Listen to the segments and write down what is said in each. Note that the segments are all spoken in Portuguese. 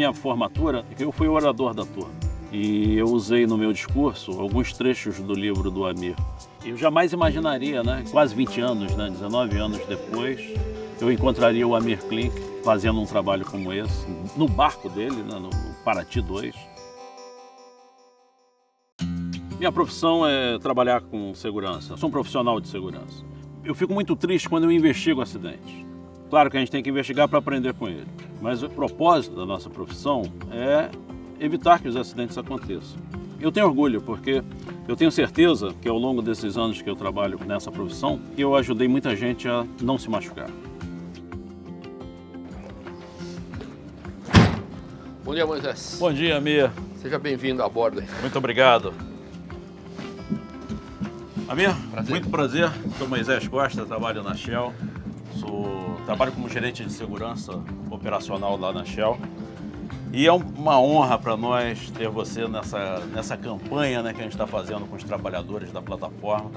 minha formatura, eu fui o orador da turma. E eu usei no meu discurso alguns trechos do livro do Amir. Eu jamais imaginaria, né, quase 20 anos, né, 19 anos depois, eu encontraria o Amir Klink fazendo um trabalho como esse, no barco dele, né, no Paraty 2. Minha profissão é trabalhar com segurança, sou um profissional de segurança. Eu fico muito triste quando eu investigo acidentes. Claro que a gente tem que investigar para aprender com ele, mas o propósito da nossa profissão é evitar que os acidentes aconteçam. Eu tenho orgulho porque eu tenho certeza que ao longo desses anos que eu trabalho nessa profissão, eu ajudei muita gente a não se machucar. Bom dia, Moisés. Bom dia, Amir. Seja bem-vindo a bordo. Muito obrigado. Amir, Prazer. muito prazer. Sou Moisés Costa, trabalho na Shell. Trabalho como gerente de segurança operacional lá na Shell. E é uma honra para nós ter você nessa campanha, né, que a gente está fazendo com os trabalhadores da plataforma.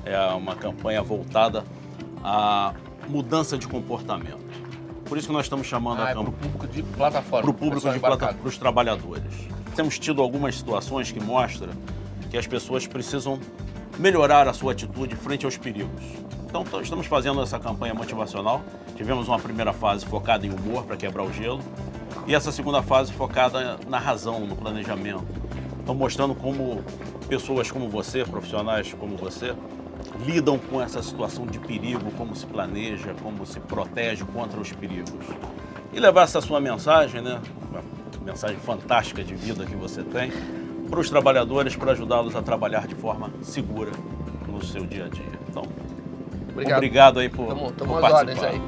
É uma campanha voltada à mudança de comportamento. Por isso que nós estamos chamando a campanha para o público de plataforma. para o público de plataforma, para os trabalhadores. Temos tido algumas situações que mostram que as pessoas precisam melhorar a sua atitude frente aos perigos. Então, estamos fazendo essa campanha motivacional. Tivemos uma primeira fase focada em humor para quebrar o gelo e essa segunda fase focada na razão, no planejamento. Então, mostrando como pessoas como você, profissionais como você, lidam com essa situação de perigo, como se planeja, como se protege contra os perigos. E levar essa sua mensagem, né, uma mensagem fantástica de vida que você tem, para os trabalhadores, para ajudá-los a trabalhar de forma segura no seu dia a dia. Então, obrigado aí por Tamo participar. às ordens aí.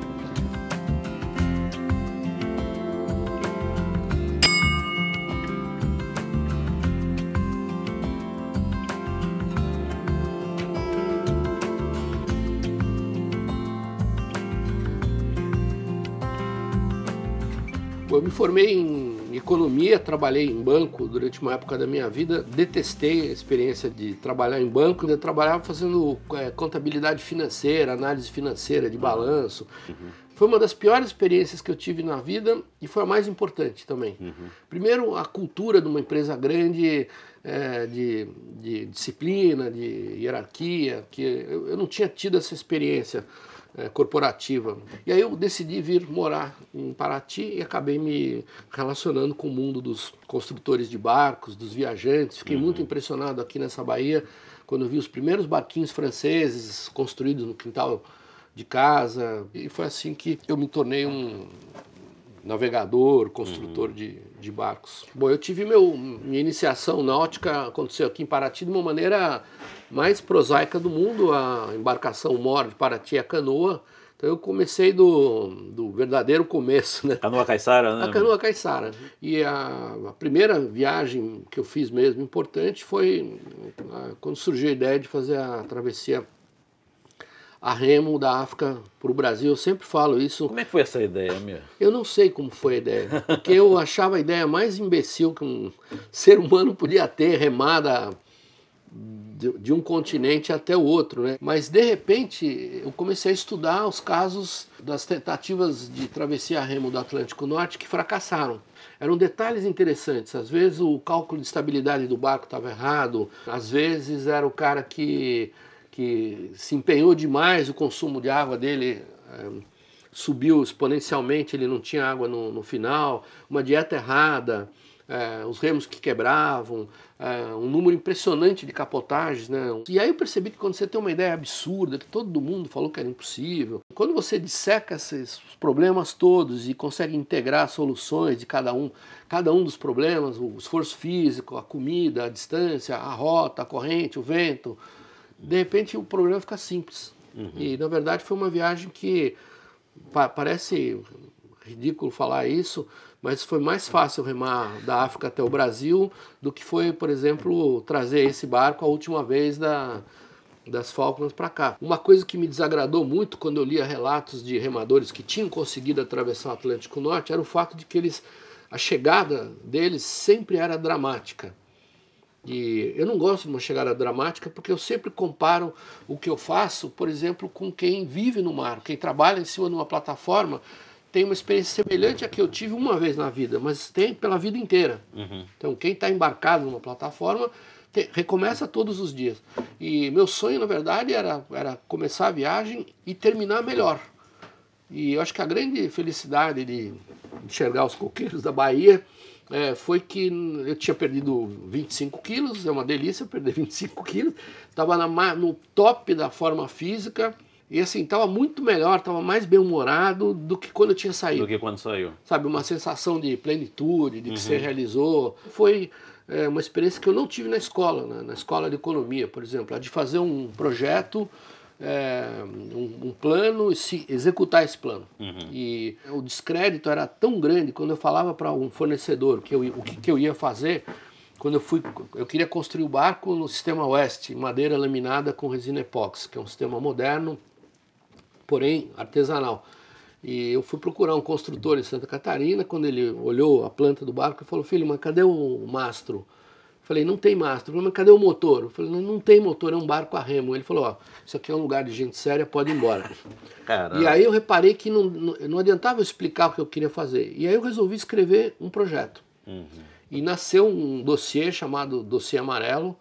Eu me formei em economia, trabalhei em banco durante uma época da minha vida, detestei a experiência de trabalhar em banco, eu trabalhava fazendo contabilidade financeira, análise financeira de balanço. Foi uma das piores experiências que eu tive na vida e foi a mais importante também. Primeiro, a cultura de uma empresa grande, de disciplina, de hierarquia, que eu não tinha tido essa experiência corporativa. E aí eu decidi vir morar em Paraty e acabei me relacionando com o mundo dos construtores de barcos, dos viajantes. Fiquei muito impressionado aqui nessa baía quando eu vi os primeiros barquinhos franceses construídos no quintal de casa. E foi assim que eu me tornei um navegador, construtor de barcos. Bom, eu tive minha iniciação náutica, aconteceu aqui em Paraty de uma maneira mais prosaica do mundo. A embarcação mora de Paraty a canoa. Então eu comecei do verdadeiro começo, né? Canoa Caiçara, né? A canoa Caiçara. E a primeira viagem que eu fiz mesmo importante foi quando surgiu a ideia de fazer a travessia a remo da África para o Brasil. Eu sempre falo isso. Como é que foi essa ideia, Amir? Eu não sei como foi a ideia, porque eu achava a ideia mais imbecil que um ser humano podia ter, remada de um continente até o outro, né? Mas de repente eu comecei a estudar os casos das tentativas de travessia a remo do Atlântico Norte que fracassaram. Eram detalhes interessantes. Às vezes o cálculo de estabilidade do barco estava errado, às vezes era o cara que se empenhou demais, o consumo de água dele subiu exponencialmente, ele não tinha água no final, uma dieta errada, os remos que quebravam, um número impressionante de capotagens, né? E aí eu percebi que quando você tem uma ideia absurda, que todo mundo falou que era impossível, quando você disseca esses problemas todos e consegue integrar soluções de cada um dos problemas, o esforço físico, a comida, a distância, a rota, a corrente, o vento, de repente o problema fica simples. E na verdade foi uma viagem que parece ridículo falar isso, mas foi mais fácil remar da África até o Brasil do que foi, por exemplo, trazer esse barco a última vez das Falklands para cá. Uma coisa que me desagradou muito quando eu lia relatos de remadores que tinham conseguido atravessar o Atlântico Norte era o fato de que a chegada deles sempre era dramática. E eu não gosto de uma chegada dramática porque eu sempre comparo o que eu faço, por exemplo, com quem vive no mar, quem trabalha em cima de uma plataforma tem uma experiência semelhante à que eu tive uma vez na vida, mas tem pela vida inteira. Então, quem está embarcado numa plataforma recomeça todos os dias. E meu sonho, na verdade, era começar a viagem e terminar melhor. E eu acho que a grande felicidade de enxergar os coqueiros da Bahia foi que eu tinha perdido 25 quilos, é uma delícia perder 25 quilos, estava no top da forma física, e assim, estava muito melhor, estava mais bem-humorado do que quando eu tinha saído. Do que quando saiu. Sabe, uma sensação de plenitude, de que você realizou. Foi uma experiência que eu não tive na escola, né? Na escola de economia, por exemplo, a de fazer um projeto, um plano e executar esse plano. E o descrédito era tão grande quando eu falava para um fornecedor o que eu ia fazer. Quando eu queria construir o barco no sistema Oeste, madeira laminada com resina epóxi, que é um sistema moderno, porém artesanal. E eu fui procurar um construtor em Santa Catarina. Quando ele olhou a planta do barco, ele falou: filho, mas cadê o mastro? Eu falei: não tem mastro. Eu falei: mas cadê o motor? Eu falei: não tem motor, é um barco a remo. Ele falou: ó, isso aqui é um lugar de gente séria, pode ir embora. Caramba. E aí eu reparei que não adiantava eu explicar o que eu queria fazer. E aí eu resolvi escrever um projeto. E nasceu um dossiê chamado Dossiê Amarelo,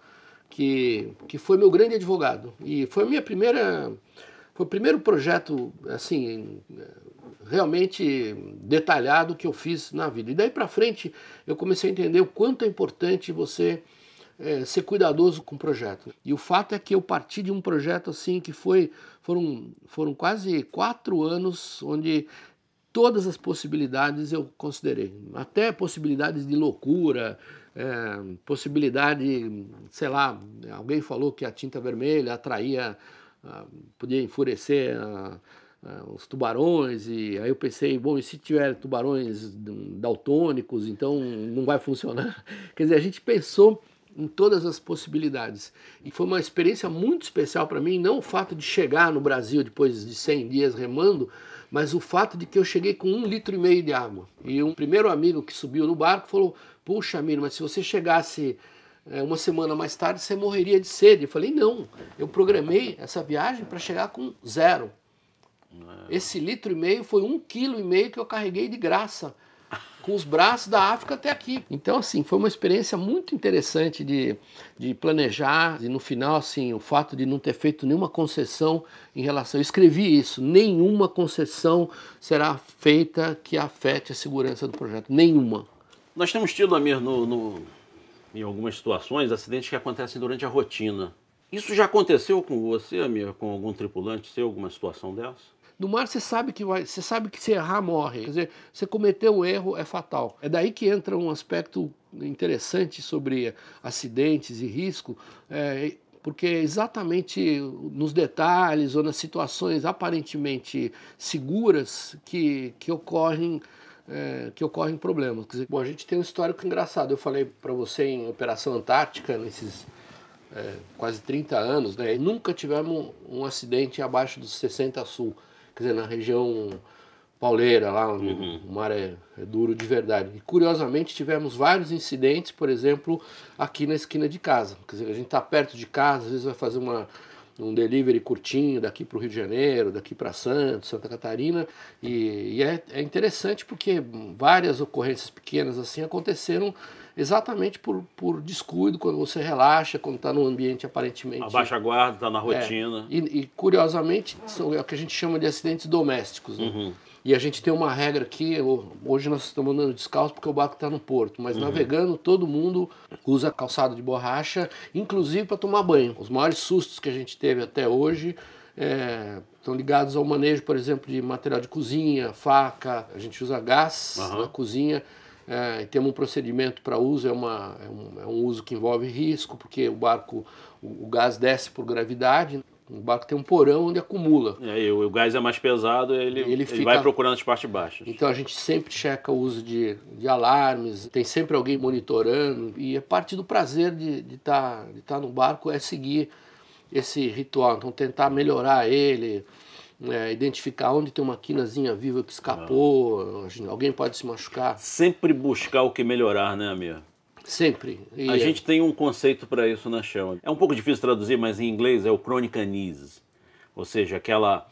que foi meu grande advogado. E foi a minha primeira... Foi o primeiro projeto, assim, realmente detalhado que eu fiz na vida. E daí para frente eu comecei a entender o quanto é importante você ser cuidadoso com o projeto. E o fato é que eu parti de um projeto assim que foram quase 4 anos onde todas as possibilidades eu considerei. Até possibilidades de loucura, possibilidade, sei lá, alguém falou que a tinta vermelha atraía... podia enfurecer os tubarões, e aí eu pensei, bom, e se tiver tubarões daltônicos, então não vai funcionar. Quer dizer, a gente pensou em todas as possibilidades, e foi uma experiência muito especial para mim, não o fato de chegar no Brasil depois de 100 dias remando, mas o fato de que eu cheguei com 1,5 litro de água. E um primeiro amigo que subiu no barco falou: puxa, Miro, mas se você chegasse uma semana mais tarde, você morreria de sede. Eu falei: não, eu programei essa viagem para chegar com 0. Esse 1,5 litro foi 1,5 kg que eu carreguei de graça, com os braços da África até aqui. Então, assim, foi uma experiência muito interessante de planejar, e no final, assim, o fato de não ter feito nenhuma concessão em relação... Eu escrevi isso: nenhuma concessão será feita que afete a segurança do projeto, nenhuma. Nós temos tido, Amir, em algumas situações, acidentes que acontecem durante a rotina. Isso já aconteceu com você, Amir, com algum tripulante seu, alguma situação dessa? No mar você sabe que se errar, morre. Quer dizer, você cometer um erro é fatal. É daí que entra um aspecto interessante sobre acidentes e risco, porque é exatamente nos detalhes ou nas situações aparentemente seguras que ocorrem problemas. Quer dizer, bom, a gente tem um histórico engraçado. Eu falei para você em Operação Antártica, nesses quase 30 anos, né? E nunca tivemos um acidente abaixo dos 60 sul. Quer dizer, na região pauleira, lá onde o mar é duro de verdade. E curiosamente tivemos vários incidentes, por exemplo, aqui na esquina de casa. Quer dizer, a gente está perto de casa, às vezes vai fazer um delivery curtinho daqui para o Rio de Janeiro, daqui para Santos, Santa Catarina, e é interessante porque várias ocorrências pequenas assim aconteceram exatamente por descuido, quando você relaxa, quando está num ambiente aparentemente... Abaixa a guarda, está na rotina. E curiosamente, é o que a gente chama de acidentes domésticos. Né? E a gente tem uma regra aqui, hoje nós estamos andando descalço porque o barco está no porto, mas navegando todo mundo usa calçado de borracha, inclusive para tomar banho. Os maiores sustos que a gente teve até hoje estão ligados ao manejo, por exemplo, de material de cozinha, faca. A gente usa gás na cozinha, e temos um procedimento para uso, é um uso que envolve risco, porque o gás desce por gravidade. O barco tem um porão onde acumula. E o gás é mais pesado, ele vai procurando as partes baixas. Então a gente sempre checa o uso de alarmes, tem sempre alguém monitorando, e é parte do prazer de tá no barco é seguir esse ritual. Então tentar melhorar ele, identificar onde tem uma quinazinha viva que escapou, alguém pode se machucar. Sempre buscar o que melhorar, né, Amir? Sempre. A gente tem um conceito para isso na Shell. É um pouco difícil traduzir, mas em inglês é o chronic unease. Ou seja, aquela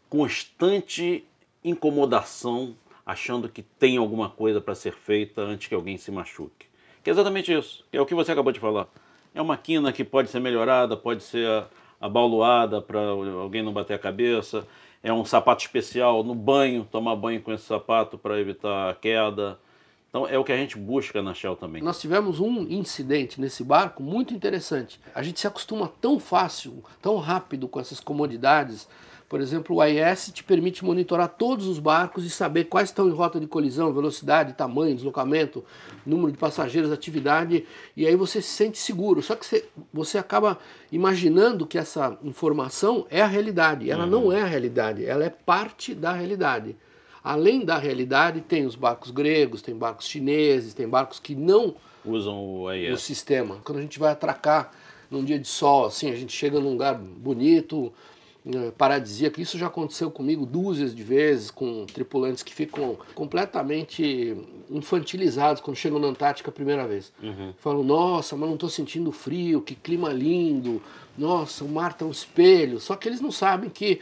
constante incomodação achando que tem alguma coisa para ser feita antes que alguém se machuque. Que é exatamente isso, que é o que você acabou de falar. É uma quina que pode ser melhorada, pode ser abauloada para alguém não bater a cabeça. É um sapato especial no banho, tomar banho com esse sapato para evitar a queda. Então é o que a gente busca na Shell também. Nós tivemos um incidente nesse barco muito interessante. A gente se acostuma tão fácil, tão rápido com essas comodidades. Por exemplo, o AIS te permite monitorar todos os barcos e saber quais estão em rota de colisão, velocidade, tamanho, deslocamento, número de passageiros, atividade, e aí você se sente seguro. Só que você acaba imaginando que essa informação é a realidade. Ela não é a realidade, ela é parte da realidade. Além da realidade, tem os barcos gregos, tem barcos chineses, tem barcos que não usam o AIS. O sistema. Quando a gente vai atracar num dia de sol, assim, a gente chega num lugar bonito, paradisíaco. Isso já aconteceu comigo dúzias de vezes, com tripulantes que ficam completamente infantilizados quando chegam na Antártica a primeira vez. Falam, nossa, mas não estou sentindo frio, que clima lindo, nossa, o mar tá um espelho. Só que eles não sabem que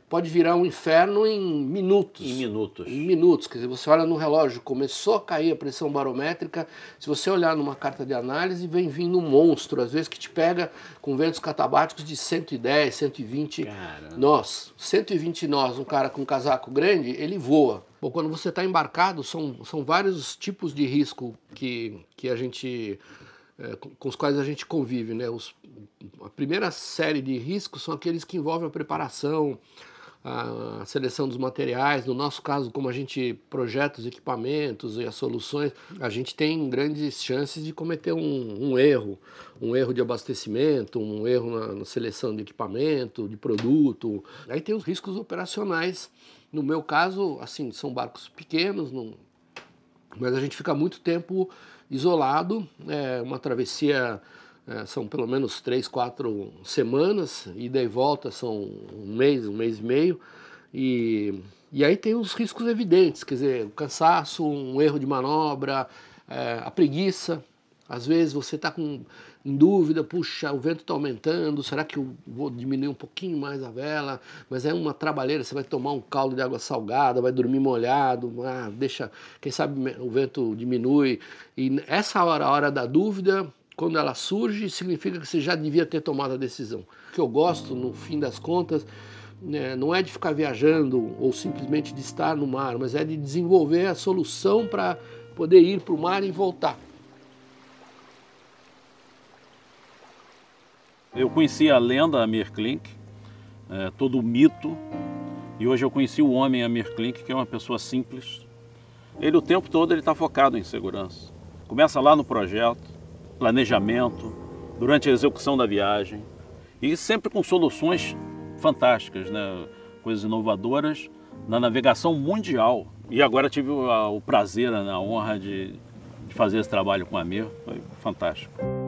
pode virar um inferno em minutos. Em minutos. Em minutos. Quer dizer, você olha no relógio, começou a cair a pressão barométrica, se você olhar numa carta de análise, vem vindo um monstro, às vezes que te pega com ventos catabáticos de 110, 120 nós. 120 nós, um cara com um casaco grande, ele voa. Bom, quando você está embarcado, são vários tipos de risco que a gente... com os quais a gente convive, né? A primeira série de riscos são aqueles que envolvem a preparação, a seleção dos materiais. No nosso caso, como a gente projeta os equipamentos e as soluções, a gente tem grandes chances de cometer um erro de abastecimento, um erro na seleção de equipamento, de produto. Aí tem os riscos operacionais. No meu caso, assim, são barcos pequenos, mas a gente fica muito tempo isolado, uma travessia são pelo menos 3, 4 semanas, ida e volta são um mês e meio, e aí tem os riscos evidentes, quer dizer, o cansaço, um erro de manobra, a preguiça. Às vezes você está em dúvida, puxa, o vento está aumentando, será que eu vou diminuir um pouquinho mais a vela? Mas é uma trabalheira, você vai tomar um caldo de água salgada, vai dormir molhado, deixa, quem sabe o vento diminui. E essa hora, a hora da dúvida, quando ela surge, significa que você já devia ter tomado a decisão. O que eu gosto, no fim das contas, não é de ficar viajando ou simplesmente de estar no mar, mas é de desenvolver a solução para poder ir para o mar e voltar. Eu conheci a lenda Amir Klink, todo o mito, e hoje eu conheci o homem Amir Klink, que é uma pessoa simples. Ele o tempo todo está focado em segurança. Começa lá no projeto, planejamento, durante a execução da viagem, e sempre com soluções fantásticas, né? Coisas inovadoras na navegação mundial. E agora tive o prazer, a honra de fazer esse trabalho com o Amir, foi fantástico.